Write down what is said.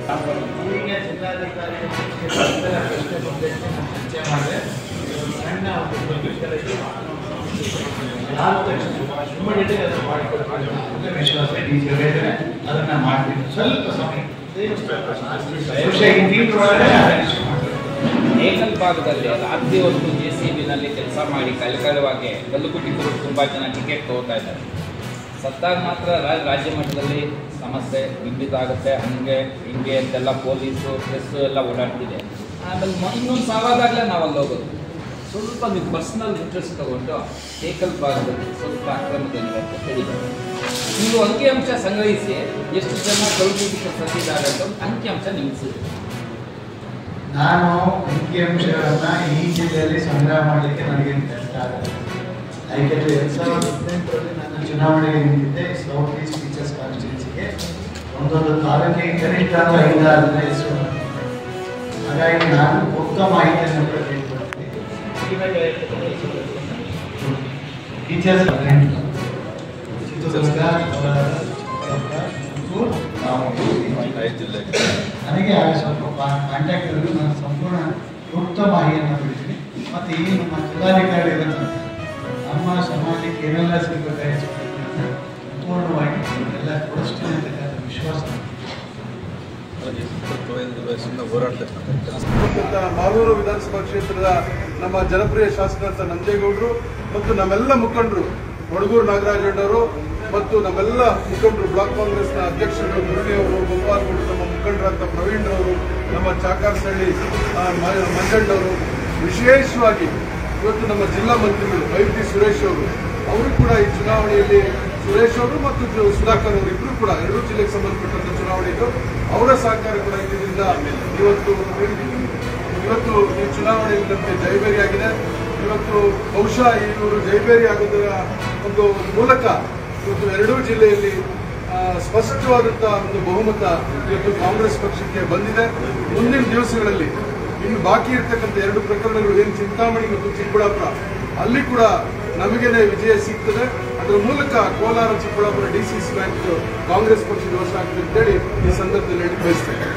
ಈಗ ಜಿಲ್ಲಾಧಿಕಾರಿ ಚರ್ಚೆ ಮಾಡಿದೆ ಸಣ್ಣ ಅದನ್ನ ಮಾಡ್ತೀನಿ ಸ್ವಲ್ಪ ಸಮಯ ನೇಕಲ್ ಭಾಗದಲ್ಲಿ ರಾತ್ರಿ ಹೊತ್ತು JCBನಲ್ಲಿ ಕೆಲಸ ಮಾಡಿ ಕಲಕಲವಾಗಿ ಕಲ್ಲುಕುಟ್ಟಿದ್ರು ತುಂಬ ಜನ ಟಿಕೆಟ್ ತಗೋತಾ ಇದ್ದಾರೆ. ಸತ್ತಾಗ ಮಾತ್ರ ರಾಜ್ಯ ಮಟ್ಟದಲ್ಲಿ ಸಮಸ್ಯೆ ಬಿಂಬಿತ ಆಗುತ್ತೆ. ಹಿಂಗೆ ಅಂತೆಲ್ಲ ಪೊಲೀಸು ಪ್ರೆಸ್ಸು ಎಲ್ಲ ಓಡಾಡ್ತಿದೆ. ಆಮೇಲೆ ಇನ್ನೊಂದು ಸಾವಾದಾಗಲೇ ನಾವು ಅಲ್ಲಿ ಹೋಗೋದು. ಸ್ವಲ್ಪ ನೀವು ಪರ್ಸ್ನಲ್ ಇಂಟ್ರೆಸ್ಟ್ ತಗೊಂಡು ನೇಕಲ್ ಭಾಗದಲ್ಲಿ ಸ್ವಲ್ಪ ಅಕ್ರಮದಲ್ಲಿ ಹೇಳಿದ್ದಾರೆ. ನೀವು ಅಂಕಿಅಂಶ ಸಂಗ್ರಹಿಸಿ ಎಷ್ಟು ಜನ ಕಲ್ಲುಕುಟ್ಟಿಗೆ ಸತ್ತಿದ್ದಾರೆ ಅಂತ ಅಂಕಿಅಂಶ ನಿಲ್ಲಿಸಿದೆ. ನಾನು ಅಂಕಿಅಂಶಗಳನ್ನು ಈ ಜಿಲ್ಲೆಯಲ್ಲಿ ಸಂಗ್ರಹ ಮಾಡಲಿಕ್ಕೆ ನನಗೆ ಕಷ್ಟ ಆಗುತ್ತೆ. ಯಾಕೆಂದರೆ 2018ರಲ್ಲಿ ನಾನು ಚುನಾವಣೆಗೆ ನಿಂತಿದ್ದೆ ಸೌತ್ ಈಸ್ಟ್ ಟೀಚರ್ಸ್ ಕಾನ್ಸ್ಟಿಟ್ಯೂನ್ಸಿಗೆ. ಒಂದೊಂದು ತಾಲೂಕಿಗೆ ಕನಿಷ್ಠ 5-6 ಹೆಸರು. ಹಾಗಾಗಿ ನಾನು ಮುಕ್ತ ಮಾಹಿತಿಯನ್ನು ಪಡೆದುಕೊಳ್ತೀನಿ. ಟೀಚರ್ಸ್ ನನಗೆ ಸ್ವಲ್ಪ ಕಾಂಟ್ಯಾಕ್ಟ್ ಇರೋದು ನಾನು ಸಂಪೂರ್ಣ ಮುಕ್ತ ಮಾಹಿತಿಯನ್ನು ಪಡಿತೀನಿ. ಮತ್ತು ಈ ನಮ್ಮ ಜಿಲ್ಲಾಧಿಕಾರಿಗಳ ನಮ್ಮ ಸಮಾಜಕ್ಕೆ ಏನೆಲ್ಲ ಸಿಗಬೇಕಾಗಿ ಸಂಪೂರ್ಣವಾಗಿ ಎಲ್ಲ ಕೊಡಿಸ್ತೀನಿ ಅಂತಕ್ಕಂಥ ವಿಶ್ವಾಸ. ಮಾಲೂರು ವಿಧಾನಸಭಾ ಕ್ಷೇತ್ರದ ನಮ್ಮ ಜನಪ್ರಿಯ ಶಾಸಕರಾದ ನಂಜೇಗೌಡರು ಮತ್ತು ನಮ್ಮೆಲ್ಲ ಮುಖಂಡರು ಒಡಗೂರು ನಾಗರಾಜಣ್ಣವರು ಮತ್ತು ನಮ್ಮೆಲ್ಲ ಮುಖಂಡರು ಬ್ಲಾಕ್ ಕಾಂಗ್ರೆಸ್ನ ಅಧ್ಯಕ್ಷರು ಮುರಳಿಯವರು, ಗೋಪಾಲ್ಗೌಡರು, ನಮ್ಮ ಮುಖಂಡರಾದ ಪ್ರವೀಣ್ರವರು, ನಮ್ಮ ಚಾಕಾರಸಳ್ಳಿ ಮಂಜಣ್ಣವರು, ವಿಶೇಷವಾಗಿ ಇವತ್ತು ನಮ್ಮ ಜಿಲ್ಲಾ ಮಂತ್ರಿಗಳು ಐಟಿ ಸುರೇಶ್ ಅವರು ಕೂಡ ಈ ಚುನಾವಣೆಯಲ್ಲಿ ಸುರೇಶ್ ಅವರು ಮತ್ತು ಸುಧಾಕರ್ ಅವರು ಇಬ್ಬರು ಕೂಡ ಎರಡೂ ಜಿಲ್ಲೆಗೆ ಸಂಬಂಧಪಟ್ಟಂತ ಚುನಾವಣೆ ಇದ್ದು ಅವರ ಸಹಕಾರ ಕೂಡ ಇದರಿಂದ ಇವತ್ತು ಈ ಚುನಾವಣೆಯಲ್ಲಿ ನಮಗೆ ಜಯಬೇರಿಯಾಗಿದೆ. ಇವತ್ತು ಬಹುಶಃ ಇವರು ಜಯಬೇರಿ ಆಗೋದರ ಒಂದು ಮೂಲಕ ಇವತ್ತು ಎರಡೂ ಜಿಲ್ಲೆಯಲ್ಲಿ ಸ್ಪಷ್ಟವಾದಂತಹ ಒಂದು ಬಹುಮತ ಇವತ್ತು ಕಾಂಗ್ರೆಸ್ ಪಕ್ಷಕ್ಕೆ ಬಂದಿದೆ. ಮುಂದಿನ ದಿವಸಗಳಲ್ಲಿ ಇನ್ನು ಬಾಕಿ ಇರ್ತಕ್ಕಂಥ 2 ಪ್ರಕರಣಗಳು ಏನು ಚಿಂತಾಮಣಿ ಮತ್ತು ಚಿಕ್ಕಬಳ್ಳಾಪುರ ಅಲ್ಲಿ ಕೂಡ ನಮಗೇನೆ ವಿಜಯ ಸಿಗ್ತದೆ. ಅದರ ಮೂಲಕ ಕೋಲಾರ ಚಿಕ್ಕಬಳ್ಳಾಪುರ DCC ಬ್ಯಾಂಕ್ ಕಾಂಗ್ರೆಸ್ ಪಕ್ಷದ ವಶ ಆಗ್ತದೆ ಅಂತೇಳಿ ಈ ಸಂದರ್ಭದಲ್ಲಿ ಹೇಳಿ ಬಯಸ್ತೇನೆ.